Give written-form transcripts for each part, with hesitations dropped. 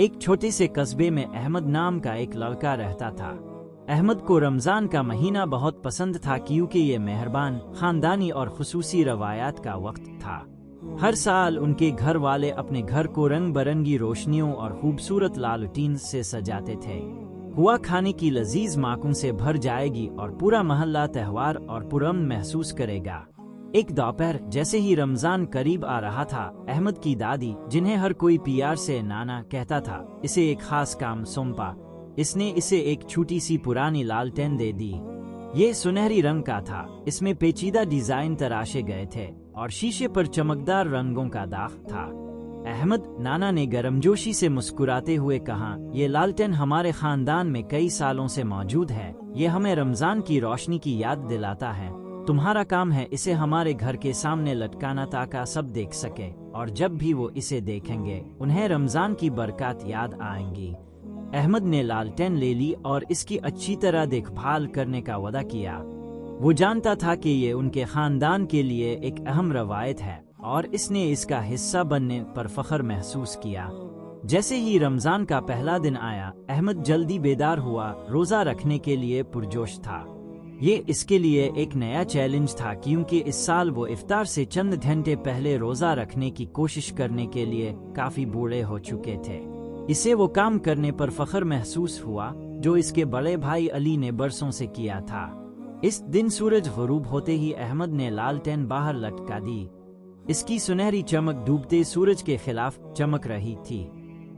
एक छोटे से कस्बे में अहमद नाम का एक लड़का रहता था। अहमद को रमजान का महीना बहुत पसंद था क्योंकि ये मेहरबान, खानदानी और खुसूसी रवायात का वक्त था। हर साल उनके घर वाले अपने घर को रंग बिरंगी रोशनियों और खूबसूरत लालटेन से सजाते थे। हुआ खाने की लजीज माकून से भर जाएगी और पूरा मोहल्ला त्योहार और पुरअमन महसूस करेगा। एक दोपहर जैसे ही रमजान करीब आ रहा था, अहमद की दादी, जिन्हें हर कोई प्यार से नाना कहता था, इसे एक खास काम सौंपा। इसने इसे एक छोटी सी पुरानी लालटेन दे दी। ये सुनहरी रंग का था, इसमें पेचीदा डिजाइन तराशे गए थे और शीशे पर चमकदार रंगों का दाग था। अहमद नाना ने गर्मजोशी से मुस्कुराते हुए कहा, ये लालटेन हमारे खानदान में कई सालों से मौजूद है। ये हमें रमजान की रोशनी की याद दिलाता है। तुम्हारा काम है इसे हमारे घर के सामने लटकाना ताकि सब देख सके, और जब भी वो इसे देखेंगे उन्हें रमजान की बरकत याद आएंगी। अहमद ने लालटेन ले ली और इसकी अच्छी तरह देखभाल करने का वादा किया। वो जानता था कि ये उनके खानदान के लिए एक अहम रवायत है और इसने इसका हिस्सा बनने पर फख्र महसूस किया। जैसे ही रमजान का पहला दिन आया, अहमद जल्दी बेदार हुआ। रोजा रखने के लिए पुरजोश था। ये इसके लिए एक नया चैलेंज था क्योंकि इस साल वो इफ्तार से चंद घंटे पहले रोजा रखने की कोशिश करने के लिए काफी बूढ़े हो चुके थे। इसे वो काम करने पर फख्र महसूस हुआ जो इसके बड़े भाई अली ने बरसों से किया था। इस दिन सूरज गुरूब होते ही अहमद ने लालटेन बाहर लटका दी। इसकी सुनहरी चमक डूबते सूरज के खिलाफ चमक रही थी।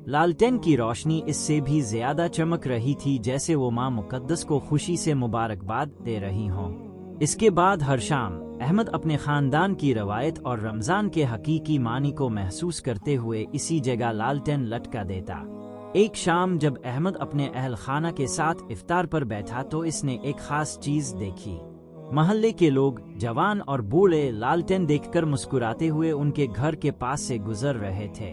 लालटेन की रोशनी इससे भी ज्यादा चमक रही थी, जैसे वो माँ मुकद्दस को खुशी से मुबारकबाद दे रही हों। इसके बाद हर शाम अहमद अपने खानदान की रवायत और रमजान के हकीकी मानी को महसूस करते हुए इसी जगह लालटेन लटका देता। एक शाम जब अहमद अपने अहल खाना के साथ इफ्तार पर बैठा तो इसने एक खास चीज देखी। मोहल्ले के लोग, जवान और बूढ़े, लालटेन देखकर मुस्कुराते हुए उनके घर के पास से गुजर रहे थे।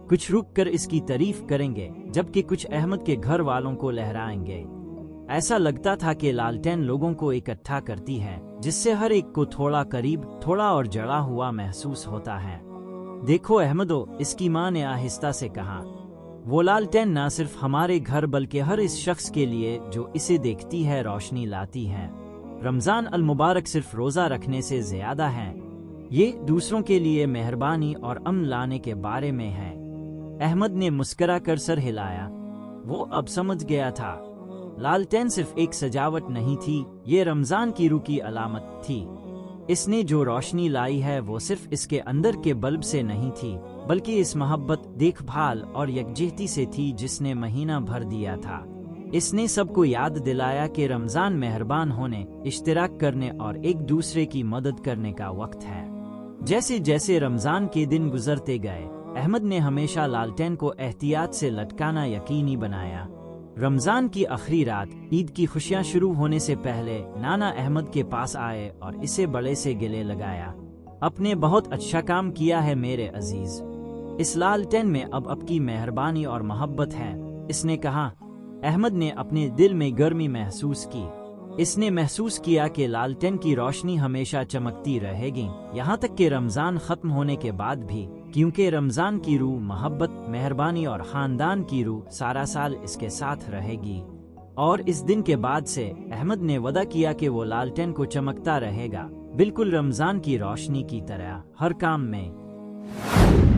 कुछ रुककर इसकी तारीफ करेंगे, जबकि कुछ अहमद के घर वालों को लहराएंगे। ऐसा लगता था कि लालटेन लोगों को इकट्ठा करती है, जिससे हर एक को थोड़ा करीब, थोड़ा और जड़ा हुआ महसूस होता है। देखो अहमदो, इसकी माँ ने आहिस्ता से कहा, वो लालटेन न सिर्फ हमारे घर बल्कि हर इस शख्स के लिए जो इसे देखती है रोशनी लाती है। रमजान अल मुबारक सिर्फ रोजा रखने से ज्यादा है। ये दूसरों के लिए मेहरबानी और अमन लाने के बारे में है। अहमद ने मुस्कुरा कर सर हिलाया। वो अब समझ गया था, लालटेन सिर्फ एक सजावट नहीं थी, ये रमजान की रूह की अलामत थी। इसने जो रोशनी लाई है वो सिर्फ इसके अंदर के बल्ब से नहीं थी, बल्कि इस मोहब्बत, देखभाल और यकजहती से थी जिसने महीना भर दिया था। इसने सबको याद दिलाया कि रमजान मेहरबान होने, इश्तिराक करने और एक दूसरे की मदद करने का वक्त है। जैसे जैसे रमजान के दिन गुजरते गए, अहमद ने हमेशा लालटेन को एहतियात से लटकाना यकीनी बनाया। रमजान की आखिरी रात, ईद की खुशियां शुरू होने से पहले, नाना अहमद के पास आए और इसे बड़े से गले लगाया। आपने बहुत अच्छा काम किया है मेरे अजीज। इस लालटेन में अब आपकी मेहरबानी और मोहब्बत है, इसने कहा। अहमद ने अपने दिल में गर्मी महसूस की। इसने महसूस किया कि लालटेन की रोशनी हमेशा चमकती रहेगी, यहाँ तक कि रमजान खत्म होने के बाद भी, क्योंकि रमजान की रूह मोहब्बत, मेहरबानी और खानदान की रूह सारा साल इसके साथ रहेगी। और इस दिन के बाद से अहमद ने वादा किया कि वो लालटेन को चमकता रहेगा, बिल्कुल रमजान की रोशनी की तरह, हर काम में।